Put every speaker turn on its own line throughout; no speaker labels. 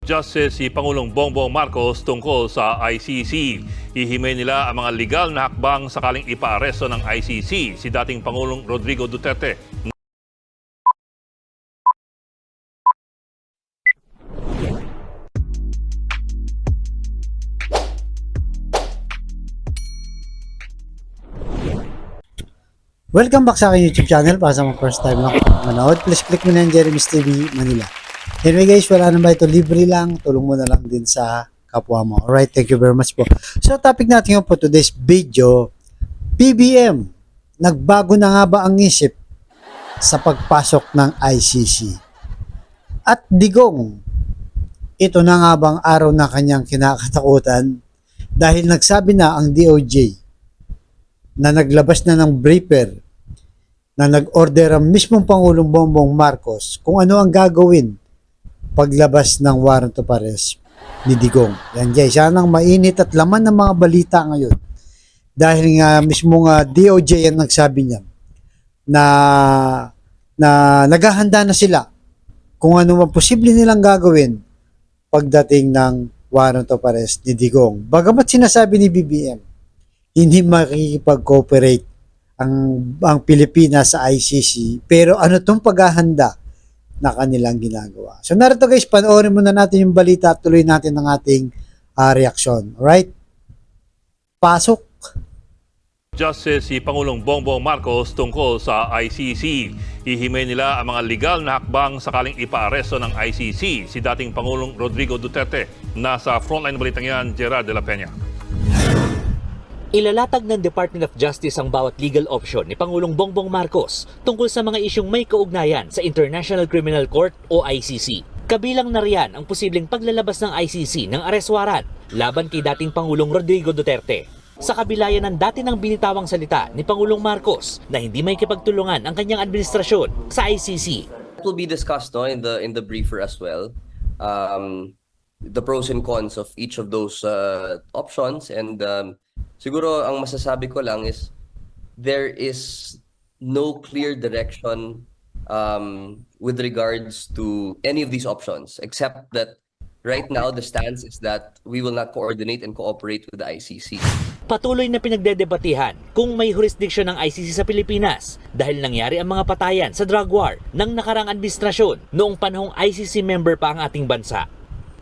Justice si Pangulong Bongbong Marcos tungkol sa ICC. Hihimay nila ang mga legal na hakbang sakaling ipaaresto ng ICC si dating Pangulong Rodrigo Duterte.
Welcome back sa aking YouTube channel. Para sa mga first time lang manood, please click mo na yung Jeremy's TV Manila. Anyway guys, wala na ba ito? Libre lang. Tulong mo na lang din sa kapwa mo. Alright, thank you very much po. So, topic natin po today's video, PBM. Nagbago na nga ba ang isip sa pagpasok ng ICC? At Digong, ito na nga bang araw na kanyang kinakatakutan dahil nagsabi na ang DOJ na naglabas na ng briefer na nag-order ang mismong Pangulong Bongbong Marcos kung ano ang gagawin paglabas ng warrant of arrest ni Digong. Yan guys, yan ang mainit at laman ng mga balita ngayon. Dahil nga mismong DOJ ang nagsabi niya na naghahanda na sila kung ano man posible nilang gagawin pagdating ng warrant of arrest ni Digong. Bagamat sinasabi ni BBM, hindi makikipag-cooperate ang Pilipinas sa ICC, pero ano tong paghahanda na kanilang ginagawa. So narito guys, panoorin muna natin yung balita at tuloy natin ang ating reaksyon. Alright? Pasok!
Justice si Pangulong Bongbong Marcos tungkol sa ICC. Hihimay nila ang mga legal na hakbang sakaling ipaaresto ng ICC si dating Pangulong Rodrigo Duterte. Nasa frontline balitang yan, Gerard de la Peña.
Ilalatag ng Department of Justice ang bawat legal option ni Pangulong Bongbong Marcos tungkol sa mga isyong may kaugnayan sa International Criminal Court o ICC. Kabilang na riyan ang posibleng paglalabas ng ICC ng arrest warrant laban kay dating Pangulong Rodrigo Duterte. Sa kabilayan ng dati ng binitawang salita ni Pangulong Marcos na hindi may kipagtulungan ang kanyang administrasyon sa ICC.
It will be discussed in the briefer as well. The pros and cons of each of those options, and siguro ang masasabi ko lang is there is no clear direction with regards to any of these options, except that right now the stance is that we will not coordinate and cooperate with the ICC.
Patuloy na pinagdedebatihan kung may jurisdiction ng ICC sa Pilipinas dahil nangyari ang mga patayan sa drug war ng nakarang administrasyon noong panahong ICC member pa ang ating bansa.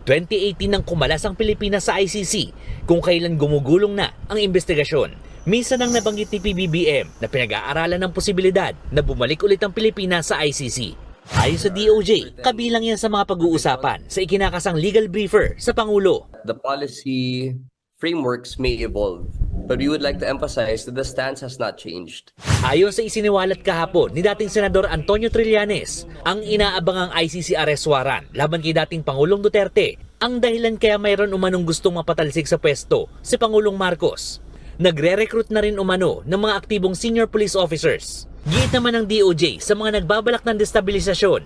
2018 nang kumalas ang Pilipinas sa ICC kung kailan gumugulong na ang investigasyon. Minsan nang nabanggit ni PBBM na pinag-aaralan ng posibilidad na bumalik ulit ang Pilipinas sa ICC. Ayon sa DOJ, kabilang yan sa mga pag-uusapan sa ikinakasang legal briefer sa Pangulo.
The policy frameworks may evolve, but we would like to emphasize that the stance has not changed.
Ayon sa isiniwalat kahapon ni dating Senador Antonio Trillanes, ang inaabangang ICC arrest warrant laban kay dating Pangulong Duterte ang dahilan kaya mayroon umanong gustong mapatalsik sa pwesto si Pangulong Marcos. Nagre-recruit na rin umano ng mga aktibong senior police officers. Giit naman ng DOJ sa mga nagbabalak ng destabilisasyon.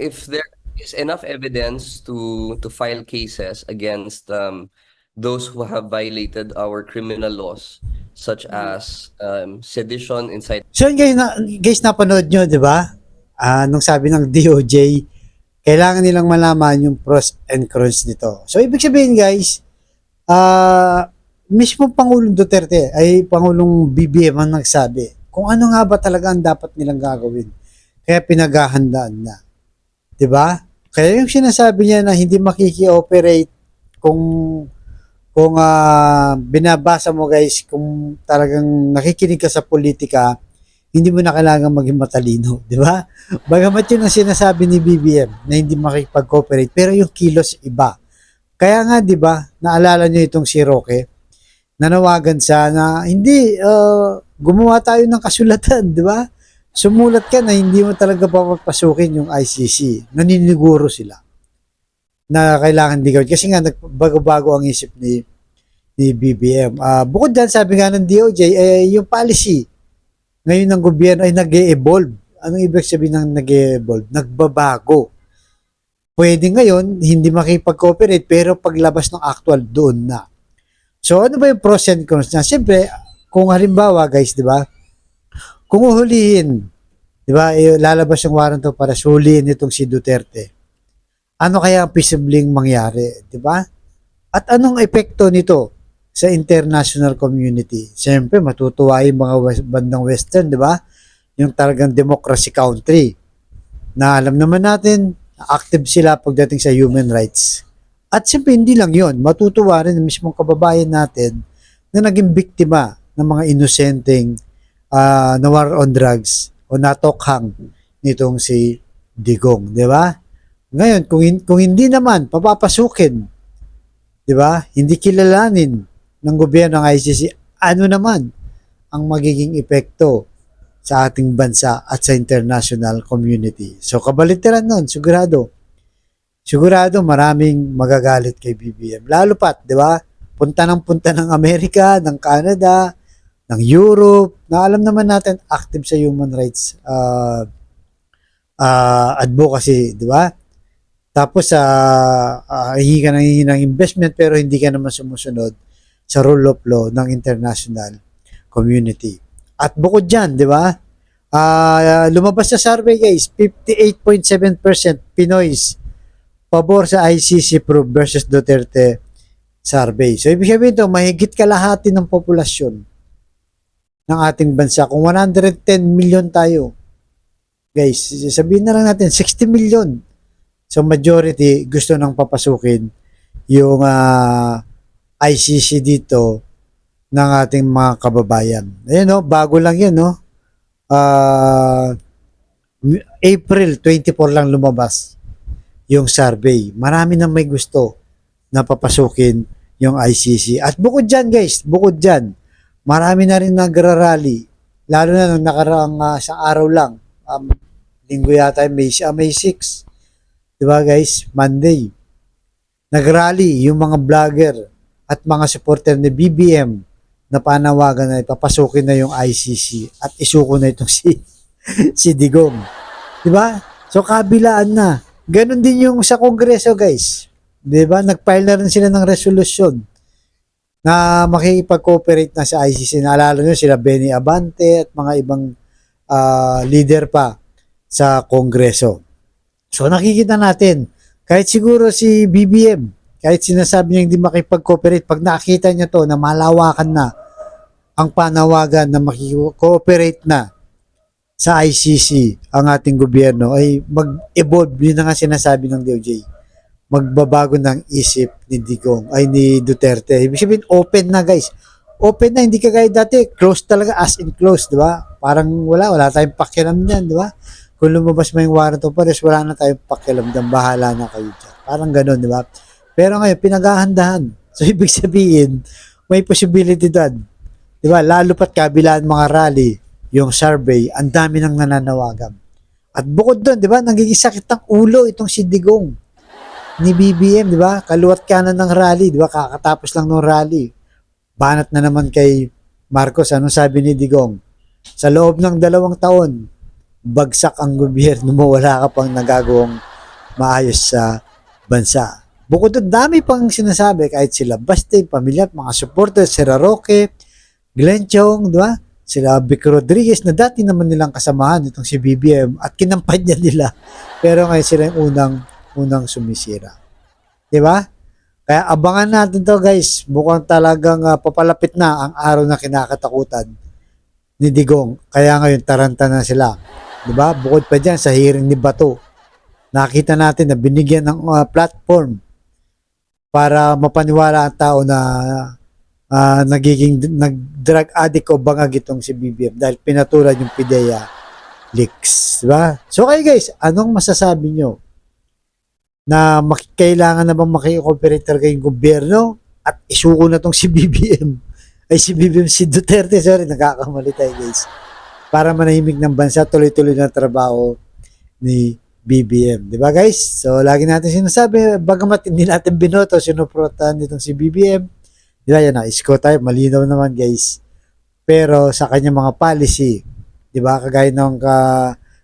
If there is enough evidence to file cases against those who have violated our criminal laws, such as sedition, incitement.
So yun guys, napanood nyo, di ba? Nung sabi ng DOJ, kailangan nilang malaman yung pros and cons nito. So ibig sabihin guys, mismo Pangulong Duterte ay Pangulong BBM ang nagsabi kung ano nga ba talaga ang dapat nilang gagawin. Kaya pinaghahandaan na. Di ba? Kaya yung sinasabi niya na hindi makiki-operate kung binabasa mo guys, kung talagang nakikinig ka sa politika, hindi mo na kailangan maging matalino, di ba? Bagamat yun ang sinasabi ni BBM na hindi makikipag-cooperate, pero yung kilos iba. Kaya nga, di ba, naalala nyo itong si Roque, nanawagan siya na hindi, gumawa tayo ng kasulatan, di ba? Sumulat ka na hindi mo talaga papapasukin yung ICC. Naniniguro sila na kailangan di gawin. Kasi nga, nagbago-bago ang isip ni BBM. Bukod dyan, sabi nga ng DOJ, yung policy ngayon ng gobyerno ay nag-e-evolve. Anong ibig sabihin ng nag-e-evolve? Nagbabago. Pwede ngayon, hindi makipag-cooperate, pero paglabas ng actual, doon na. So, ano ba yung pros and cons na? Siyempre, kung halimbawa, guys, di ba? Kung uhulihin, di ba, lalabas yung warrant para hulihin itong si Duterte. ano kaya ang posibleng mangyari, di ba? At anong epekto nito sa international community? Siyempre, matutuwa yung mga bandang Western, di ba? Yung talagang democracy country na alam naman natin, active sila pagdating sa human rights. At siyempre, hindi lang yon, matutuwa rin ang mismong kababayan natin na naging biktima ng mga inosenteng na war on drugs o natokhang nitong si Digong, di ba? Ngayon, kung hindi naman papapasukin, di ba? Hindi kilalanin ng gobyerno ng ICC, ano naman ang magiging epekto sa ating bansa at sa international community. So, kabaliteran nun, sigurado. Sigurado maraming magagalit kay BBM. Lalo pat, di ba? Punta ng Amerika, ng Canada, ng Europe, na alam naman natin active sa human rights advocacy, di ba? Tapos hihingi ka ng investment pero hindi ka naman sumusunod sa rule of law ng international community. At bukod dyan, di ba? Lumabas sa survey guys, 58.7% Pinoys pabor sa ICC probe versus Duterte survey. So, ibig sabihin ito, mahigit kalahati ng populasyon ng ating bansa. Kung 110 million tayo, guys, sabihin na lang natin, 60 million. So, majority gusto nang papasukin yung ICC dito ng ating mga kababayan. Ayan, no? Bago lang yun, no? April 24 lang lumabas yung survey. Marami nang may gusto na papasukin yung ICC. At bukod dyan, guys, bukod dyan, marami na rin nagra-rally. Lalo na nung nakaraang sa araw lang. Linggo yata, May 6. Diba, guys? Monday. Nagrally yung mga vlogger at mga supporter ni BBM na panawagan na ipapasukin na yung ICC at isuko na itong si Digong. Diba? So, kabilaan na. Ganon din yung sa Kongreso, guys. Diba? Nag-file na rin sila ng resolution na makikipag-cooperate na sa ICC. Naalala nyo sila Benny Abante at mga ibang leader pa sa Kongreso. So, nakikita natin, kahit siguro si BBM, kahit sinasabi niya hindi makipag-cooperate, pag nakita niya to na malawakan na ang panawagan na makikooperate na sa ICC ang ating gobyerno ay mag-evolve. Yun na nga sinasabi ng DOJ. Magbabago ng isip ni Digong, ay ni Duterte. Ibig sabihin, open na guys. Open na, hindi kagaya dati. Close talaga, as in close, di ba? Parang wala tayong pakialam dyan, di ba? Kung lumabas mo yung warrant of arrest, wala na tayong pakialam dyan. Bahala na kayo dyan. Parang ganun, di ba? Pero ngayon, pinaghahandahan. So, ibig sabihin, may possibility doon. Di ba? Lalo pat kabilaan mga rally, yung survey, ang dami nang nananawagan. At bukod doon, di ba, nagiging sakit ng ulo itong si Digong ni BBM, di ba? Kaluwat kanan ng rally, di ba? Kakatapos lang ng rally. Banat na naman kay Marcos. Anong sabi ni Digong? Sa loob ng 2 taon, bagsak ang gobyerno mo, wala ka pang nagagawang maayos sa bansa. Bukod doon, dami pang sinasabi, kahit sila Baste, pamilya at mga supporters, sila Roque, Glenn Chong, di ba? Sila Vic Rodriguez na dati naman nilang kasamahan itong si BBM at kinampanya nila. Pero ngayon sila yung unang sumisira. Di ba? Kaya abangan natin to guys. Mukhang talagang papalapit na ang araw na kinakatakutan ni Digong. Kaya ngayon taranta na sila. Di ba? Bukod pa dyan sa hearing ni Bato. Nakita natin na binigyan ng platform para mapaniwala ang tao na nagiging nag-drug addict o bangag itong si BBM dahil pinatulan yung PIDEA leaks. Diba? So kayo guys, anong masasabi nyo? Na kailangan na bang makikooperate talaga yung gobyerno at isuko na tong si BBM? Ay si BBM, si Duterte, sorry, nakakamali tayo guys. Para manahimik ng bansa, tuloy-tuloy na trabaho ni BBM. Diba guys? So lagi natin sinasabi, bagamat hindi natin binoto, sinuprotahan nitong si BBM, diba yan na, isko tayo, malinaw naman guys. Pero sa kanyang mga policy, diba, kagaya ng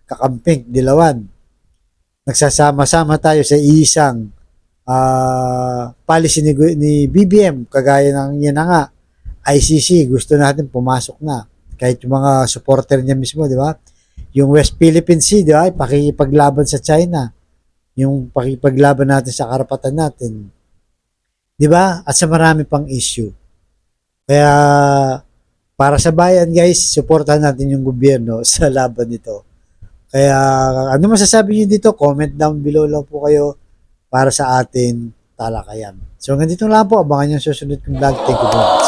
kakamping, Dilawan, nagsasama-sama tayo sa isang policy ni BBM, kagaya ng yan na nga, ICC, gusto natin pumasok na. Kahit yung mga supporter niya mismo, diba? Yung West Philippine Sea, diba, pakikipaglaban sa China. yung pakipaglaban natin sa karapatan natin. 'Di ba? At sa marami pang issue. Kaya para sa bayan guys, suportahan natin yung gobyerno sa laban nito. Kaya ano masasabi niyo dito? Comment down below lang po kayo para sa atin talakayan. So hanggang dito lang po, abangan niyo ang susunod kong vlog. Thank you po.